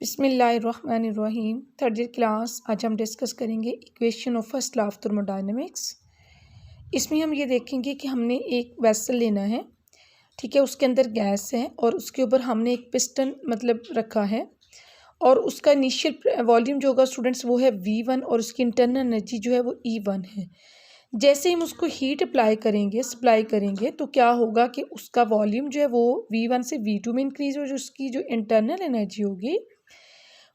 बिस्मिल्लाहिर्रहमानिर्रहीम। Third year class. आज हम डिस्कस करेंगे equation of first law of thermodynamics. इसमें हम ये देखेंगे कि हमने एक वेसल लेना है, ठीक है। उसके अंदर गैस है और उसके ऊपर हमने एक पिस्टन रखा है और उसका इनिशियल वॉल्यूम जो होगा स्टूडेंट्स वो है V1 और उसकी इंटरनल एनर्जी जो है वो E1 है। जैसे ही हम उसको हीट सप्लाई करेंगे तो क्या होगा कि उसका वॉल्यूम जो है वो V1 से V2 में इंक्रीज हो, जो उसकी जो इंटरनल एनर्जी होगी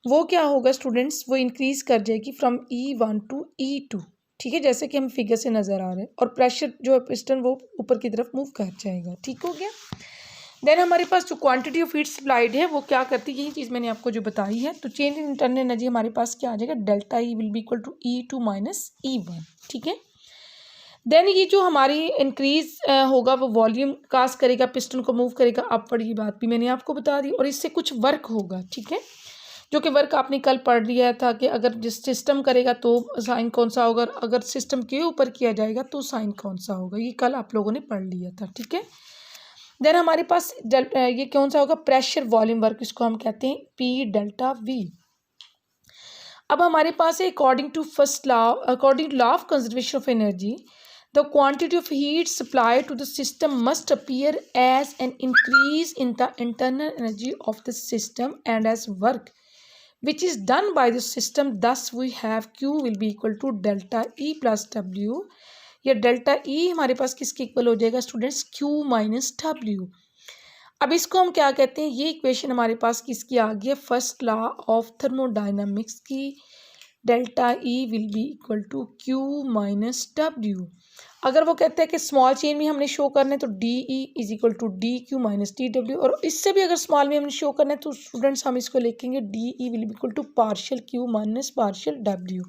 वो क्या होगा स्टूडेंट्स, वो इंक्रीज कर जाएगी फ्रॉम E1 टू E2, ठीक है, जैसे कि हम फिगर से नज़र आ रहे हैं। और प्रेशर जो है पिस्टन वो ऊपर की तरफ मूव कर जाएगा, ठीक हो गया। देन हमारे पास जो क्वांटिटी ऑफ हीट सप्लाइड है वो क्या करती है, यही चीज़ मैंने आपको जो बताई है। तो चेंज इन इंटरनल एनर्जी हमारे पास क्या आ जाएगा, delta E will be equal to E2 minus E1, ठीक है। देन ये जो हमारी इंक्रीज होगा वो वॉल्यूम कास करेगा, पिस्टन को मूव करेगा अपवर्ड, की बात भी मैंने आपको बता दी। और इससे कुछ वर्क होगा, ठीक है, जो कि वर्क आपने कल पढ़ लिया था कि अगर जिस सिस्टम करेगा तो साइन कौन सा होगा, अगर सिस्टम के ऊपर किया जाएगा तो साइन कौन सा होगा, ये कल आप लोगों ने पढ़ लिया था, ठीक है। देन हमारे पास ये कौन सा होगा, प्रेशर वॉल्यूम वर्क, इसको हम कहते हैं P डेल्टा V। अब हमारे पास है according to law of conservation of energy, the quantity of heat supplied to the system must appear as an increase in the internal energy of the system and as work which is done by the system. Thus we have Q will be equal to delta E plus W। या delta E हमारे पास किसके equal हो जाएगा students, Q minus W। अब इसको हम क्या कहते हैं, ये इक्वेशन हमारे पास किसकी आ गई है, फर्स्ट लॉ ऑफ थर्मोडायनामिक्स की। Delta E will be equal to Q minus W। अगर वो कहते हैं कि स्मॉल चेन में हमने शो करना है तो D E is equal to D Q minus T W, और इससे भी अगर स्मॉल में हमने शो करना है तो स्टूडेंट्स हम इसको लिखेंगे D E will be equal to partial Q minus partial W.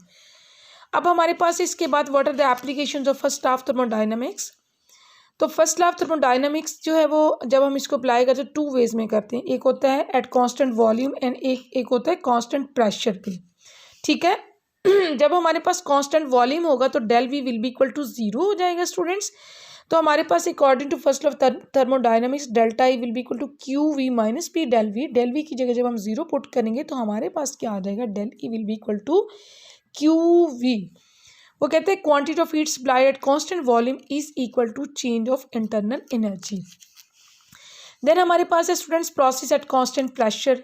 अब हमारे पास इसके बाद what are the applications of first law of thermodynamics. तो फर्स्ट लॉ ऑफ थर्मोडायनामिक्स जो है वो जब हम इसको अप्लाई करते हैं टू वेज में करते हैं, एक होता है एट कॉन्स्टेंट वॉल्यूम एंड एक होता है कॉन्स्टेंट प्रेशर पे, ठीक है। जब हमारे पास कांस्टेंट वॉल्यूम होगा तो del we will be equal to zero हो जाएगा स्टूडेंट्स। तो हमारे पास according to first law of thermodynamics delta E will be equal to Q V minus P del V. Del V की जगह जब हम जीरो पुट करेंगे तो हमारे पास क्या आ जाएगा, del E will be equal to Q V. वो कहते हैं quantity of heat supplied at constant volume is equal to change of internal energy. Then हमारे पास है students process at constant pressure.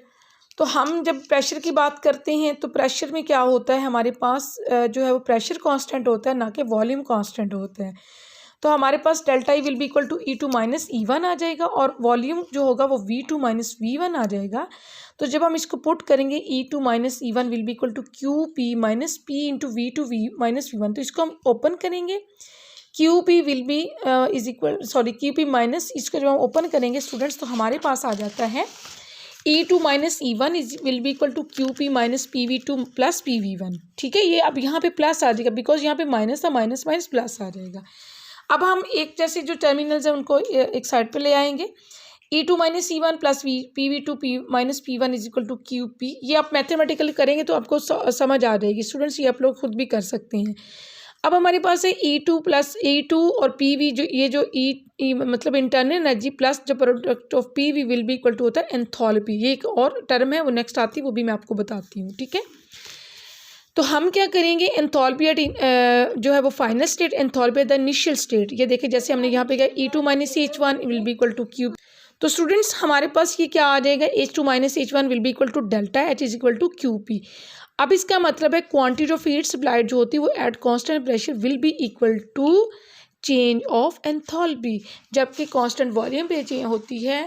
तो हम जब प्रेशर की बात करते हैं तो प्रेशर में क्या होता है, हमारे पास जो है वो प्रेशर कांस्टेंट होता है, ना कि वॉल्यूम कांस्टेंट होता है। तो हमारे पास delta E will be equal to E2 minus E1 आ जाएगा और वॉल्यूम जो होगा वो V2 माइनस V1 आ जाएगा। तो जब हम इसको पुट करेंगे E2 minus E1 will be equal to Q P minus P into V2 V minus V1। तो इसको हम ओपन करेंगे, Q P will be Q P minus, इसको जब हम ओपन करेंगे स्टूडेंट्स तो हमारे पास आ जाता है E2 minus E1 will be equal to Q P minus PV2 plus PV1, ठीक है। ये अब यहाँ पे प्लस आ जाएगा बिकॉज यहाँ पे माइनस था, माइनस माइनस प्लस आ जाएगा। अब हम एक जैसे जो टर्मिनल्स हैं उनको एक साइड पे ले आएंगे। E2 minus E1 plus PV2 minus P1 is equal to Q P. ये आप मैथमेटिकली करेंगे तो आपको समझ आ जाएगी स्टूडेंट्स, ये आप लोग खुद भी कर सकते हैं। अब हमारे पास है E2 प्लस E2 और PV, जो ये जो मतलब इंटरनल एनर्जी प्लस जो product of PV will be equal to होता है एंथैल्पी। ये एक और टर्म है, वो नेक्स्ट आती है, वो भी मैं आपको बताती हूँ, ठीक है। तो हम क्या करेंगे, एंथैल्पी एट जो है वो final state, enthalpy at the initial state. ये देखिए जैसे हमने यहाँ पे किया E2 minus H1 will be equal to Q. तो स्टूडेंट्स हमारे पास ये क्या आ जाएगा, H2 minus H1 will be equal to delta H is equal to Q P. अब इसका मतलब है क्वांटिटी ऑफ हीट सप्लाइड जो होती है वो at constant pressure will be equal to change of enthalpy, जबकि कांस्टेंट वॉल्यूम पे चेंज होती है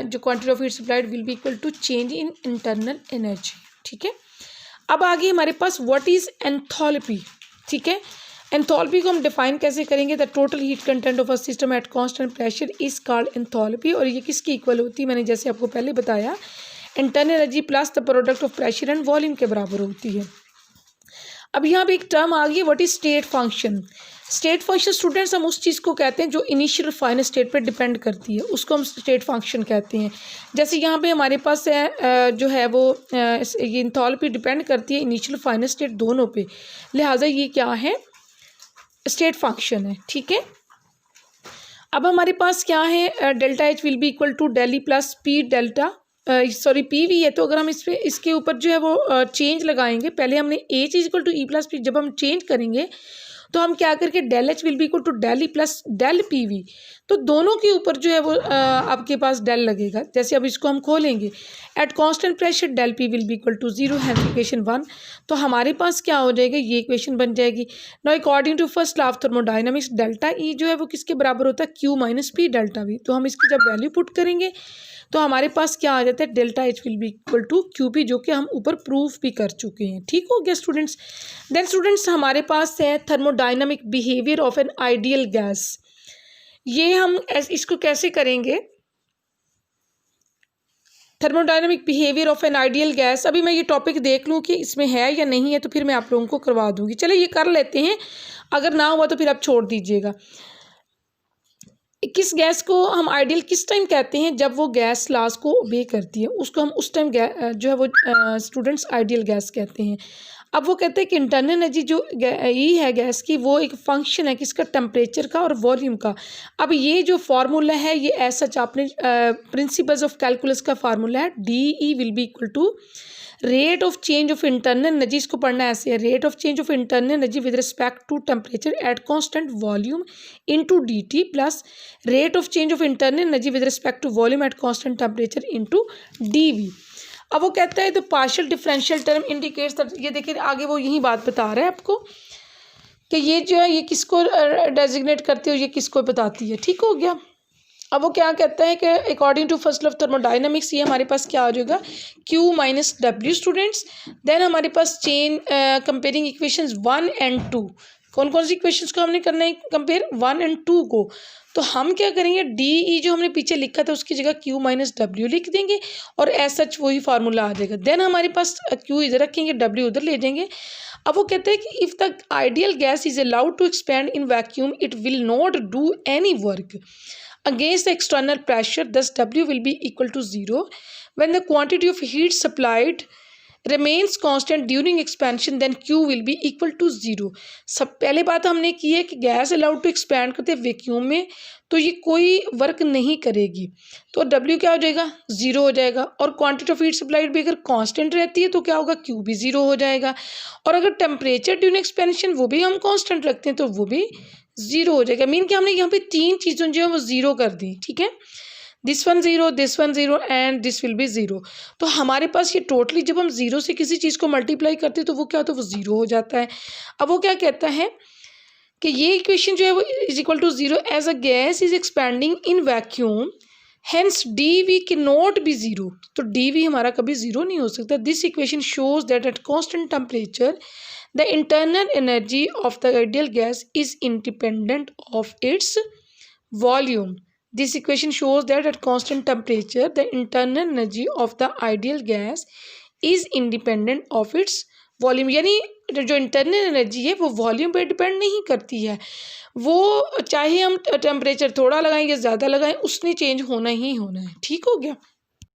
जो quantity of heat supplied will be equal to change in internal energy, ठीक है। अब आगे हमारे पास व्हाट इज एंथैल्पी, ठीक है। एंथैल्पी को हम डिफाइन कैसे करेंगे, the total heat content of a system eight constant pressure is called enthalpy. और ये किसकी इक्वल होती है, मैंने जैसे आपको पहले बताया, internal energy plus the product of pressure and volume के बराबर होती है। अब यहाँ पे एक टर्म आ गई है, what is state function. State function students हम उस चीज़ को कहते हैं जो इनिशियल फाइनल स्टेट पे डिपेंड करती है, उसको हम स्टेट फंक्शन कहते हैं। जैसे यहाँ पे हमारे पास है जो है वो ये एंथैल्पी डिपेंड करती है इनिशियल फाइनल स्टेट दोनों पे, लिहाजा ये क्या है, स्टेट फंक्शन है, ठीक है। अब हमारे पास क्या है, delta H will be equal to del E plus P delta sorry P है, तो अगर हम इस पे इसके ऊपर जो है वो चेंज लगाएंगे, पहले हमने H is equal to E plus P, जब हम चेंज करेंगे तो हम क्या करके del H will be equal to del E plus del P V, तो दोनों के ऊपर जो है वो आपके पास डेल लगेगा। जैसे अब इसको हम खोलेंगे, at constant pressure del P will be equal to zero, है इक्वेशन 1। तो हमारे पास क्या हो जाएगा, ये इक्वेशन बन जाएगी। Now according to first law of thermodynamics, delta E जो है वो किसके बराबर होता है, Q minus P delta V. तो हम इसकी जब वैल्यू पुट करेंगे तो हमारे पास क्या आ जाता है, delta H will be equal to Q P, जो कि हम ऊपर प्रूफ भी कर चुके हैं। ठीक हो गया स्टूडेंट्स। देन स्टूडेंट्स हमारे पास है thermodynamic behaviour of an ideal gas. ये हम इसको कैसे करेंगे, thermodynamic behaviour of an ideal gas. अभी मैं ये टॉपिक देख लूँ कि इसमें है या नहीं है, तो फिर मैं आप लोगों को करवा दूंगी। चलिए ये कर लेते हैं, अगर ना हुआ तो फिर आप छोड़ दीजिएगा। किस गैस को हम आइडियल किस टाइम कहते हैं, जब वो गैस लॉज को ओबे करती है, उसको हम उस टाइम जो है वो स्टूडेंट्स आइडियल गैस कहते हैं। अब वो कहते हैं कि इंटरनल एनर्जी जो ई है गैस की, वो एक फंक्शन है किसका, टेम्परेचर का और वॉल्यूम का। अब ये जो फार्मूला है ये ऐसा आपने प्रिंसिपल्स ऑफ कैलकुलस का फार्मूला है, D E will be equal to rate of change of internal energy. इसको पढ़ना ऐसे है, rate of change of internal energy with respect to temperature at constant volume into dt plus rate of change of internal energy with respect to volume at constant temperature into dV। अब वो कहता है the partial differential term indicates that, ये देखिए आगे वो यही बात बता रहा है आपको कि ये जो है ये किसको डेजिग्नेट करती है और ये किसको बताती है। ठीक हो गया। अब वो क्या कहता है कि according to first law of thermodynamics, ये हमारे पास क्या आ जाएगा, Q minus W students. Then हमारे पास चेन कंपेयरिंग इक्वेशंस 1 and 2। कौन कौन सी इक्वेशंस को हमने करना है कंपेयर, 1 and 2 को। तो हम क्या करेंगे, डी ई जो हमने पीछे लिखा था उसकी जगह Q माइनस डब्ल्यू लिख देंगे और एज सच वही फार्मूला आ जाएगा। देन हमारे पास Q इधर रखेंगे, W उधर ले जाएंगे। अब वो कहते हैं कि if the ideal gas is allowed to expand in vacuum it will not do any work against the external pressure, thus W will be equal to 0 when the quantity of heat supplied remains constant during expansion, then Q will be equal to 0। सब पहले बात हमने की है कि gas allowed to expand करते हैं vacuum में, तो ये कोई वर्क नहीं करेगी, तो W क्या हो जाएगा, 0 हो जाएगा। और क्वांटिटी ऑफ हीट सप्लाइड भी अगर कांस्टेंट रहती है तो क्या होगा, Q भी 0 हो जाएगा। और अगर टेम्परेचर ड्यूरिंग एक्सपेंशन वो भी हम कांस्टेंट रखते हैं तो वो भी 0 हो जाएगा। मीन कि हमने यहाँ पे 3 चीज़ों जो है वो 0 कर दी। ठीक है, this one 0 and this will be 0। तो हमारे पास ये टोटली जब हम 0 से किसी चीज़ को मल्टीप्लाई करते हैं तो वो क्या होता है, वो 0 हो जाता है। अब वो क्या कहता है कि ये इक्वेशन जो है वो is equal to 0 as a gas is expanding in vacuum, hence D V के नॉट बी 0। तो डी वी हमारा कभी 0 नहीं हो सकता। This equation shows that at constant temperature the internal energy of the ideal gas is independent of its volume। This equation shows that at constant temperature the internal energy of the ideal gas is independent of its volume। यानी जो internal energy है वो volume पे depend नहीं करती है, वो चाहे हम टेम्परेचर थोड़ा लगाएं या ज़्यादा लगाएं उसने चेंज होना ही होना है। ठीक हो गया।